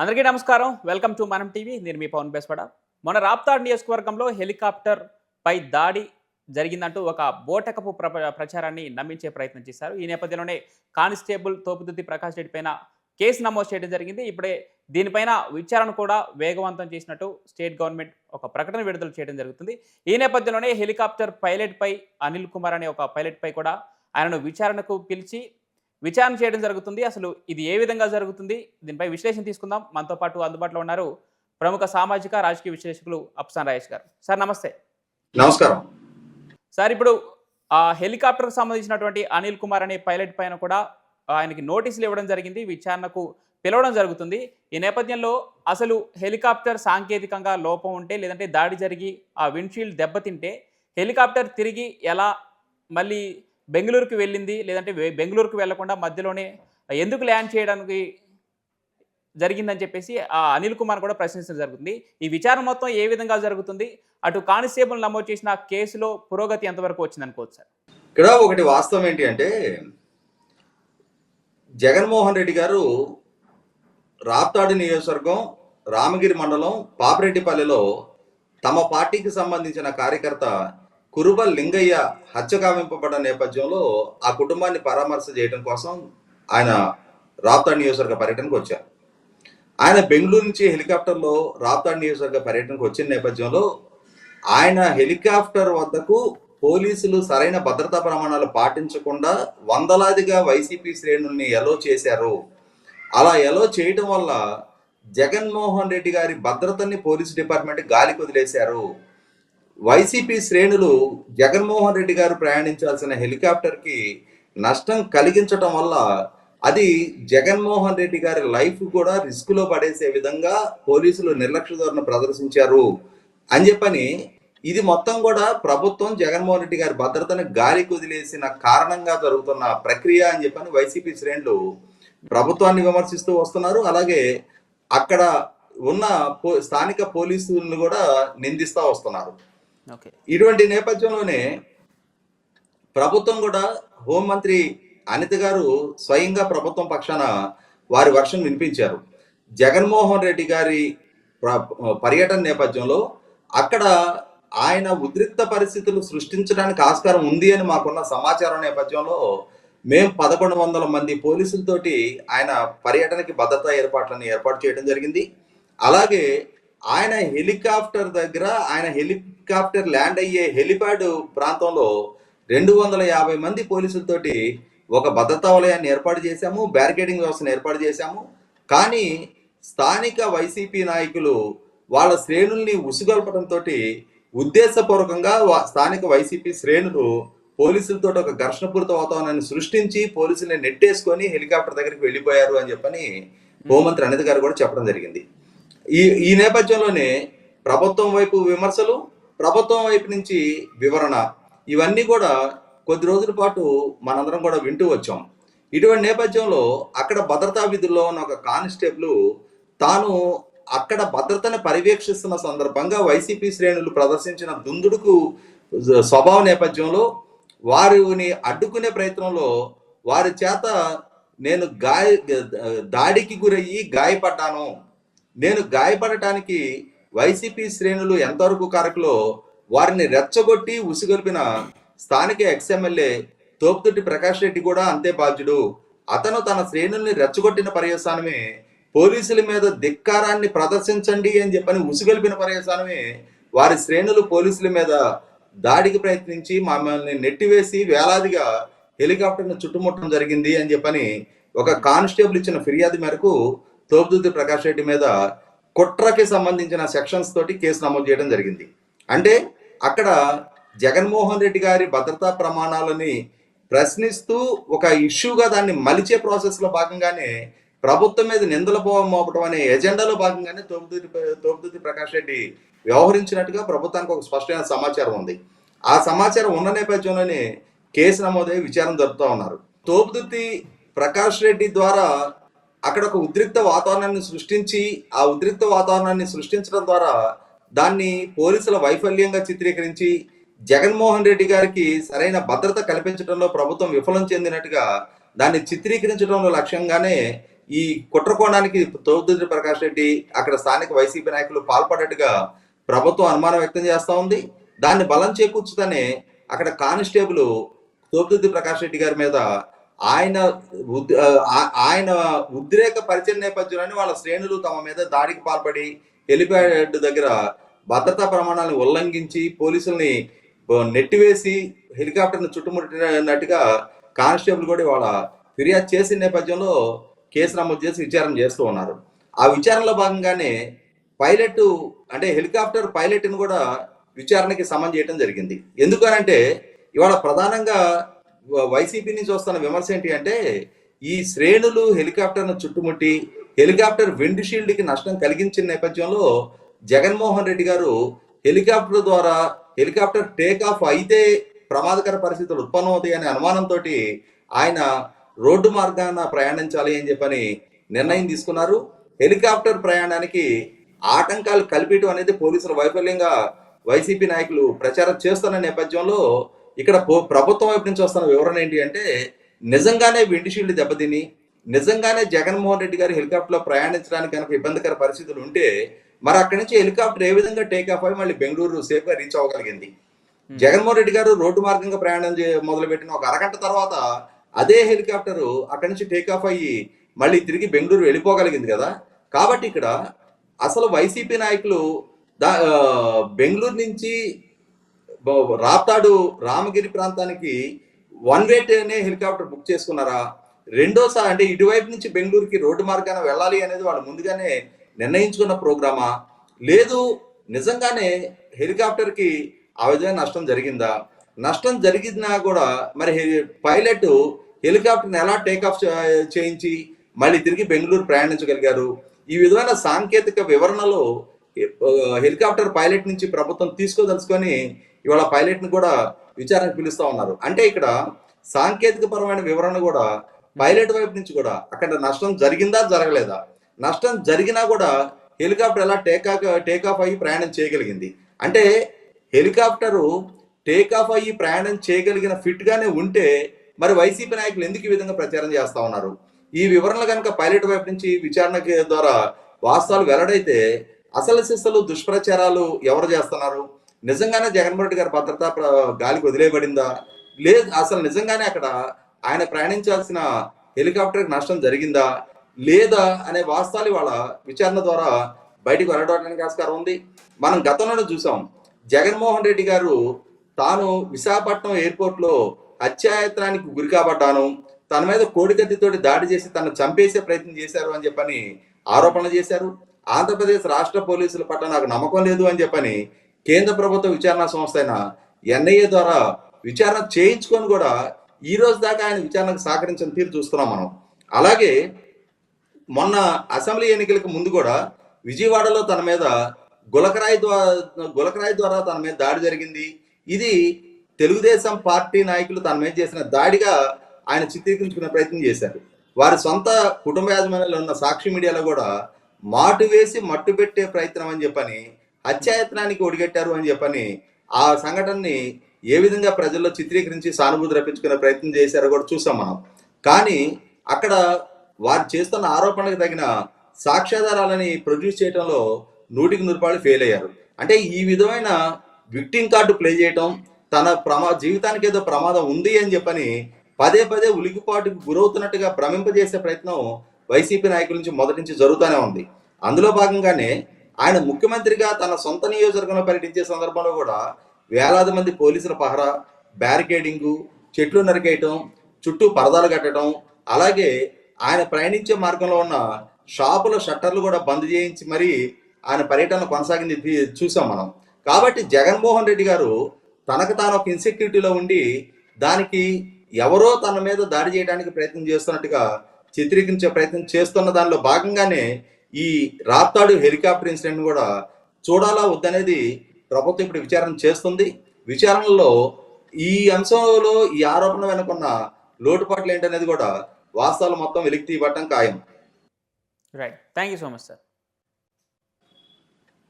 అందరికీ నమస్కారం. Welcome to మనం టీవీ. నేను మీ పవన్ బేస్పడ. మన రాప్తాడ్ నియోజకవర్గంలో హెలికాప్టర్ పై దాడి జరిగిందంటూ ఒక బోటకపు ప్రచారాన్ని నమ్మించే ప్రయత్నం చేశారు. ఈ నేపథ్యంలోనే కానిస్టేబుల్ తోపుదుద్ది ప్రకాష్ రెడ్డి పైన కేసు నమోదు చేయడం జరిగింది. ఇప్పుడే దీనిపైన విచారణ కూడా వేగవంతం చేసినట్టు స్టేట్ గవర్నమెంట్ ఒక ప్రకటన విడుదల చేయడం జరుగుతుంది. ఈ నేపథ్యంలోనే హెలికాప్టర్ పైలట్ పై అనిల్ కుమార్ అనే ఒక పైలట్ పై కూడా ఆయనను విచారణకు పిలిచి విచారణ చేయడం జరుగుతుంది. అసలు ఇది ఏ విధంగా జరుగుతుంది? దీనిపై విశ్లేషణ తీసుకుందాం. మనతో పాటు అందుబాటులో ఉన్నారు ప్రముఖ సామాజిక రాజకీయ విశ్లేషకులు అప్సాన్ రాయేష్ గారు. సార్ నమస్తే. నమస్కారం సార్, ఇప్పుడు ఆ హెలికాప్టర్కు సంబంధించినటువంటి అనిల్ కుమార్ అనే పైలట్ పైన కూడా ఆయనకి నోటీసులు ఇవ్వడం జరిగింది. విచారణకు పిలవడం జరుగుతుంది. ఈ నేపథ్యంలో అసలు హెలికాప్టర్ సాంకేతికంగా లోపం ఉంటే, లేదంటే దాడి జరిగి ఆ విండ్షీల్డ్ దెబ్బతింటే హెలికాప్టర్ తిరిగి ఎలా మళ్ళీ బెంగళూరుకి వెళ్ళింది, లేదంటే బెంగళూరుకు వెళ్లకుండా మధ్యలోనే ఎందుకు ల్యాండ్ చేయడానికి జరిగిందని చెప్పేసి ఆ అనిల్ కుమార్ కూడా ప్రశ్నించడం జరుగుతుంది. ఈ విచారణ మొత్తం ఏ విధంగా జరుగుతుంది? అటు కానిస్టేబుల్ నమోదు చేసిన కేసులో పురోగతి ఎంతవరకు వచ్చింది అనుకోవచ్చు సార్? ఇక్కడ ఒకటి వాస్తవం ఏంటి అంటే, జగన్మోహన్ రెడ్డి గారు రాప్తాడు నియోజకవర్గం రామగిరి మండలం పాపిరెడ్డిపల్లిలో తమ పార్టీకి సంబంధించిన కార్యకర్త కురుబ లింగయ్య హత్య కావింపబడ్డ నేపథ్యంలో ఆ కుటుంబాన్ని పరామర్శ చేయడం కోసం ఆయన రాప్తాడు నియోజకవర్గ పర్యటనకు వచ్చారు. ఆయన బెంగళూరు నుంచి హెలికాప్టర్లో రాప్తాడు నియోజకవర్గ పర్యటనకు వచ్చిన నేపథ్యంలో ఆయన హెలికాప్టర్ వద్దకు పోలీసులు సరైన భద్రతా ప్రమాణాలు పాటించకుండా వందలాదిగా వైసీపీ శ్రేణుల్ని ఎలో చేశారు. అలా ఎలో చేయటం వల్ల జగన్మోహన్ రెడ్డి గారి భద్రతని పోలీసు డిపార్ట్మెంట్ గాలికి వదిలేశారు. వైసీపీ శ్రేణులు జగన్మోహన్ రెడ్డి గారు ప్రయాణించాల్సిన హెలికాప్టర్కి నష్టం కలిగించటం వల్ల అది జగన్మోహన్ రెడ్డి గారి లైఫ్ కూడా రిస్క్లో పడేసే విధంగా పోలీసులు నిర్లక్ష్య ధోరణి ప్రదర్శించారు అని చెప్పని, ఇది మొత్తం కూడా ప్రభుత్వం జగన్మోహన్ రెడ్డి గారి భద్రతను గాలికి వదిలేసిన కారణంగా జరుగుతున్న ప్రక్రియ అని చెప్పని వైసీపీ శ్రేణులు ప్రభుత్వాన్ని విమర్శిస్తూ వస్తున్నారు. అలాగే అక్కడ ఉన్న స్థానిక పోలీసులను కూడా నిందిస్తూ వస్తున్నారు. ఇటువంటి నేపథ్యంలోనే ప్రభుత్వం కూడా హోంమంత్రి అనిత గారు స్వయంగా ప్రభుత్వం పక్షాన వారి వర్షం వినిపించారు. జగన్మోహన్ రెడ్డి గారి పర్యటన నేపథ్యంలో అక్కడ ఆయన ఉద్రిక్త పరిస్థితులు సృష్టించడానికి ఆస్కారం ఉంది అని మాకున్న సమాచారం నేపథ్యంలో మేము 1100 మంది పోలీసులతోటి ఆయన పర్యటనకి భద్రతా ఏర్పాటు చేయడం జరిగింది. అలాగే ఆయన హెలికాప్టర్ దగ్గర, ఆయన హెలికాప్టర్ ల్యాండ్ అయ్యే హెలిప్యాడ్ ప్రాంతంలో 250 మంది పోలీసులతోటి ఒక భద్రతా వలయాన్ని ఏర్పాటు చేశాము, బ్యారికేడింగ్ వ్యవస్థను ఏర్పాటు చేశాము. కానీ స్థానిక వైసీపీ నాయకులు వాళ్ళ శ్రేణుల్ని ఉసుగొల్పడంతో ఉద్దేశపూర్వకంగా స్థానిక వైసీపీ శ్రేణులు పోలీసులతో ఒక ఘర్షణపూరిత వాతావరణాన్ని సృష్టించి పోలీసుల్ని నెట్టేసుకొని హెలికాప్టర్ దగ్గరికి వెళ్ళిపోయారు అని చెప్పని హోంమంత్రి అనిత గారు కూడా చెప్పడం జరిగింది. ఈ నేపథ్యంలోనే ప్రభుత్వం వైపు విమర్శలు, ప్రభుత్వం వైపు నుంచి వివరణ, ఇవన్నీ కూడా కొద్ది రోజుల పాటు మనందరం కూడా వింటూ వచ్చాం. ఇటువంటి నేపథ్యంలో అక్కడ భద్రతా విధుల్లో ఉన్న ఒక కానిస్టేబుల్ తాను అక్కడ భద్రతను పర్యవేక్షిస్తున్న సందర్భంగా వైసీపీ శ్రేణులు ప్రదర్శించిన దుందుడుకు స్వభావ నేపథ్యంలో వారిని అడ్డుకునే ప్రయత్నంలో వారి చేత నేను దాడికి గురయ్యి గాయపడ్డాను, నేను గాయపడటానికి వైసీపీ శ్రేణులు ఎంతవరకు కారకులో వారిని రెచ్చగొట్టి ఉసిగొల్పిన స్థానిక ఎక్స్ఎమ్మెల్యే తోపుదుద్ది ప్రకాష్ రెడ్డి కూడా అంతే బాధ్యుడు. అతను తన శ్రేణుల్ని రెచ్చగొట్టిన పర్యవసానమే, పోలీసుల మీద ధిక్కారాన్ని ప్రదర్శించండి అని చెప్పని ఉసిగొల్పిన పర్యవసానమే వారి శ్రేణులు పోలీసుల మీద దాడికి ప్రయత్నించి మమ్మల్ని నెట్టివేసి వేలాదిగా హెలికాప్టర్ను చుట్టుముట్టడం జరిగింది అని చెప్పని ఒక కానిస్టేబుల్ ఇచ్చిన ఫిర్యాదు మేరకు తోపుదుద్ది ప్రకాష్ రెడ్డి మీద కుట్రకి సంబంధించిన సెక్షన్స్ తోటి కేసు నమోదు చేయడం జరిగింది. అంటే అక్కడ జగన్మోహన్ రెడ్డి గారి భద్రతా ప్రమాణాలని ప్రశ్నిస్తూ ఒక ఇష్యూగా దాన్ని మలిచే ప్రాసెస్లో భాగంగానే ప్రభుత్వం మీద నిందల మోపడం అనే ఎజెండాలో భాగంగానే తోపుదుద్ది ప్రకాష్ రెడ్డి వ్యవహరించినట్టుగా ప్రభుత్వానికి ఒక స్పష్టమైన సమాచారం ఉంది. ఆ సమాచారం ఉన్న నేపథ్యంలోనే కేసు నమోదై విచారణ జరుపుతూ ఉన్నారు. తోపుదుద్ది ప్రకాష్ రెడ్డి ద్వారా అక్కడ ఒక ఉద్రిక్త వాతావరణాన్ని సృష్టించి, ఆ ఉద్రిక్త వాతావరణాన్ని సృష్టించడం ద్వారా దాన్ని పోలీసుల వైఫల్యంగా చిత్రీకరించి జగన్మోహన్ రెడ్డి గారికి సరైన భద్రత కల్పించడంలో ప్రభుత్వం విఫలం చెందినట్టుగా దాన్ని చిత్రీకరించడంలో లక్ష్యంగానే ఈ కుట్రకోణానికి తోపుదుర్తి ప్రకాష్ రెడ్డి అక్కడ స్థానిక వైసీపీ నాయకులు పాల్పడ్డట్టుగా ప్రభుత్వం అనుమానం వ్యక్తం చేస్తా ఉంది. దాన్ని బలం చేకూర్చుతనే అక్కడ కానిస్టేబుల్ తోపుదుర్తి ప్రకాష్ రెడ్డి గారి మీద ఆయన ఆయన ఉద్రేక పరిచయ నేపథ్యంలోనే వాళ్ళ శ్రేణులు తమ మీద దాడికి పాల్పడి హెలిప్యాడ్ దగ్గర భద్రతా ప్రమాణాలను ఉల్లంఘించి పోలీసుల్ని నెట్టివేసి హెలికాప్టర్ను చుట్టుముట్టినట్టుగా కానిస్టేబుల్ కూడా వాళ్ళ ఫిర్యాదు చేసిన నేపథ్యంలో కేసు నమోదు చేసి విచారణ చేస్తూ ఉన్నారు. ఆ విచారణలో భాగంగానే పైలట్ అంటే హెలికాప్టర్ పైలట్ని కూడా విచారణకి సమన్ చేయడం జరిగింది. ఎందుకనంటే ఇవాళ ప్రధానంగా వైసీపీ నుంచి వస్తున్న విమర్శ ఏంటి అంటే ఈ శ్రేణులు హెలికాప్టర్ను చుట్టుముట్టి హెలికాప్టర్ విండ్ షీల్డ్కి నష్టం కలిగించిన నేపథ్యంలో జగన్మోహన్ రెడ్డి గారు హెలికాప్టర్ ద్వారా హెలికాప్టర్ టేక్ ఆఫ్ అయితే ప్రమాదకర పరిస్థితులు ఉత్పన్నమవుతాయి అనే అనుమానంతో ఆయన రోడ్డు మార్గాన ప్రయాణించాలి అని చెప్పని నిర్ణయం తీసుకున్నారు. హెలికాప్టర్ ప్రయాణానికి ఆటంకాలు కల్పించడం అనేది పోలీసుల వైఫల్యంగా వైసీపీ నాయకులు ప్రచారం చేస్తున్న నేపథ్యంలో ఇక్కడ ప్రభుత్వం వైపు నుంచి వస్తున్న వివరణ ఏంటి అంటే నిజంగానే విండ్ షీల్డ్ దెబ్బతిని నిజంగానే జగన్మోహన్ రెడ్డి గారు హెలికాప్టర్లో ప్రయాణించడానికి కనుక ఇబ్బందికర పరిస్థితులు ఉంటే మరి అక్కడి నుంచి హెలికాప్టర్ ఏ విధంగా టేక్ ఆఫ్ అయ్యి మళ్ళీ బెంగళూరు సేఫ్గా రీచ్ అవ్వగలిగింది. జగన్మోహన్ రెడ్డి గారు రోడ్డు మార్గంగా ప్రయాణం మొదలుపెట్టిన ఒక అరగంట తర్వాత అదే హెలికాప్టరు అక్కడి నుంచి టేక్ ఆఫ్ అయ్యి మళ్ళీ తిరిగి బెంగళూరు వెళ్ళిపోగలిగింది కదా. కాబట్టి ఇక్కడ అసలు వైసీపీ నాయకులు బెంగళూరు నుంచి రాప్తాడు రామగిరి ప్రాంతానికి వన్ వేనే హెలికాప్టర్ బుక్ చేసుకున్నారా, రెండోసారి అంటే ఇటువైపు నుంచి బెంగళూరుకి రోడ్డు మార్గాన వెళ్ళాలి అనేది వాళ్ళు ముందుగానే నిర్ణయించుకున్న ప్రోగ్రామా, లేదు నిజంగానే హెలికాప్టర్కి ఆ విధంగా నష్టం జరిగిందా, నష్టం జరిగినా కూడా మరి పైలట్ హెలికాప్టర్ని ఎలా టేకాఫ్ చేయించి మళ్ళీ తిరిగి బెంగళూరు ప్రయాణించగలిగారు. ఈ విధమైన సాంకేతిక వివరణలో హెలికాప్టర్ పైలట్ నుంచి ప్రభుత్వం తీసుకోదలుచుకొని ఇవాళ పైలట్ని కూడా విచారణకు పిలుస్తా ఉన్నారు. అంటే ఇక్కడ సాంకేతిక పరమైన వివరణ కూడా పైలట్ వైపు నుంచి కూడా అక్కడ నష్టం జరిగిందా జరగలేదా, నష్టం జరిగినా కూడా హెలికాప్టర్ ఎలా టేకాఫ్ అయ్యి ప్రయాణం చేయగలిగింది, అంటే హెలికాప్టరు టేకాఫ్ అయ్యి ప్రయాణం చేయగలిగిన ఫిట్ గానే ఉంటే మరి వైసీపీ నాయకులు ఎందుకు ఈ విధంగా ప్రచారం చేస్తా ఉన్నారు. ఈ వివరణలు కనుక పైలట్ వైపు నుంచి విచారణ ద్వారా వాస్తవాలు వెల్లడైతే అసలు సిసలు దుష్ప్రచారాలు ఎవరు చేస్తున్నారు, నిజంగానే జగన్మోహన్ రెడ్డి గారి భద్రత గాలికి వదిలేయబడిందా, లేదు అసలు నిజంగానే అక్కడ ఆయన ప్రయాణించాల్సిన హెలికాప్టర్కి నష్టం జరిగిందా లేదా అనే వాస్తవాలు వాళ్ళ విచారణ ద్వారా బయటకు వెళ్ళడానికి ఆస్కారం ఉంది. మనం గతంలోనే చూసాం, జగన్మోహన్ రెడ్డి గారు తాను విశాఖపట్నం ఎయిర్పోర్ట్లో హత్యాయత్నానికి గురి కాబడ్డాను, తన మీద కోడికత్తితోటి దాడి చేసి తను చంపేసే ప్రయత్నం చేశారు అని చెప్పని ఆరోపణలు చేశారు. ఆంధ్రప్రదేశ్ రాష్ట్ర పోలీసుల పట్ల నాకు నమ్మకం లేదు అని చెప్పని కేంద్ర ప్రభుత్వ విచారణ సంస్థ అయిన ఎన్ఐఏ ద్వారా విచారణ చేయించుకొని కూడా ఈ రోజు దాకా ఆయన విచారణకు సహకరించిన తీరు చూస్తున్నాం మనం. అలాగే మొన్న అసెంబ్లీ ఎన్నికలకు ముందు కూడా విజయవాడలో తన మీద గులకరాయి ద్వారా తన మీద దాడి జరిగింది. ఇది తెలుగుదేశం పార్టీ నాయకులు తన మీద చేసిన దాడిగా ఆయన చిత్రీకరించుకునే ప్రయత్నం చేశారు. వారి సొంత కుటుంబ యాజమాన్యంలో ఉన్న సాక్షి మీడియాలో కూడా మాటు వేసి మట్టు పెట్టే ప్రయత్నం అని చెప్పని, హత్యాయత్నానికి ఒడిగట్టారు అని చెప్పని ఆ సంఘటనని ఏ విధంగా ప్రజల్లో చిత్రీకరించి సానుభూతి రప్పించుకునే ప్రయత్నం చేశారో కూడా చూసాం మనం. కానీ అక్కడ వారు చేస్తున్న ఆరోపణలకు తగిన సాక్ష్యాధారాలని ప్రొడ్యూస్ చేయడంలో 100కి 100 ఫెయిల్ అయ్యారు. అంటే ఈ విధమైన విక్టింగ్ కార్డు ప్లే చేయటం, తన జీవితానికి ఏదో ప్రమాదం ఉంది అని చెప్పని పదే పదే ఉలికిపాటుకు గురవుతున్నట్టుగా భ్రమింపజేసే ప్రయత్నం వైసీపీ నాయకుల నుంచి మొదటి నుంచి జరుగుతూనే ఉంది. అందులో భాగంగానే ఆయన ముఖ్యమంత్రిగా తన సొంత నియోజకవర్గంలో పర్యటించే సందర్భంలో కూడా వేలాది మంది పోలీసుల పహరా, బ్యారికేడింగు, చెట్లు నరికేయటం, చుట్టూ పరదాలు కట్టడం, అలాగే ఆయన ప్రయాణించే మార్గంలో ఉన్న షాపుల షట్టర్లు కూడా బంద్ చేయించి మరీ ఆయన పర్యటన కొనసాగింది చూసాం మనం. కాబట్టి జగన్మోహన్ రెడ్డి గారు తనకు తాను ఒక ఇన్సెక్యూరిటీలో ఉండి దానికి ఎవరో తన మీద దాడి చేయడానికి ప్రయత్నం చేస్తున్నట్టుగా చిత్రీకరించే ప్రయత్నం చేస్తున్న దానిలో భాగంగానే ఈ రాప్తాడు హెలికాప్టర్ ఇన్సిడెంట్ కూడా చూడాలా వద్దనేది ప్రభుత్వం ఇప్పుడు విచారణ చేస్తుంది. విచారణలో ఈ అంశంలో ఈ ఆరోపణ వెనుకున్న లోటుపాట్లు ఏంటనేది కూడా వాస్తవాలు మొత్తం వెలికి తీయబట్టం ఖాయం. Right, thank you so much sir.